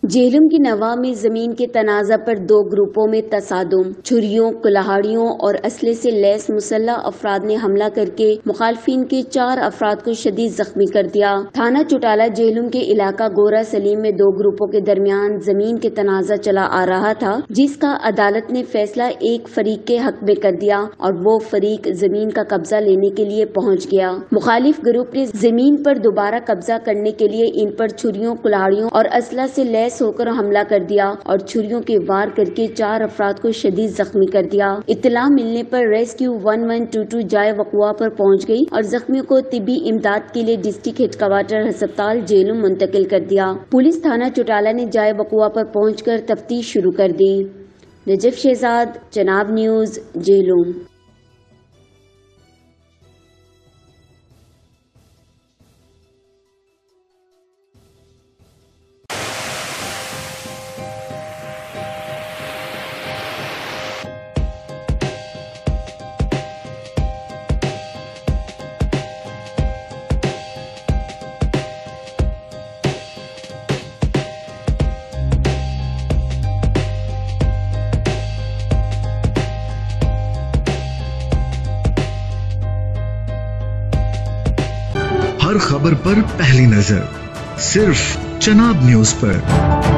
झेलम की नवा में जमीन के तनाज़ा पर दो ग्रुपों में तसादुम। छुरियों, कुल्हाड़ियों और असले से लैस मुसल्लह अफराद ने हमला करके मुखालफिन के 4 अफराद को शदीद जख्मी कर दिया। थाना चुटाला झेलम के इलाका गोरा सलीम में दो ग्रुपों के दरमियान जमीन के तनाज़ा चला आ रहा था, जिसका अदालत ने फैसला एक फरीक के हक में कर दिया और वो फरीक जमीन का कब्जा लेने के लिए पहुँच गया। मुखालिफ ग्रुप ने जमीन पर दोबारा कब्जा करने के लिए इन पर छुरियों, कुल्हाड़ियों और असला से लैस होकर हमला कर दिया और छुरियों के वार करके 4 अफराद को शदीद जख्मी कर दिया। इत्तला मिलने पर रेस्क्यू 1122 जाए वक़ुआ पर पहुंच गई और जख्मियों को तिब्बी इमदाद के लिए डिस्ट्रिक्ट हेडक्वार्टर अस्पताल झेलम मुंतकिल कर दिया। पुलिस थाना चुटाला ने जाए वक़ुआ पर पहुंचकर तफ्तीश शुरू कर दी। नजफ शहजाद, चनाब न्यूज़, झेलम। हर खबर पर पहली नजर सिर्फ चनाब न्यूज पर।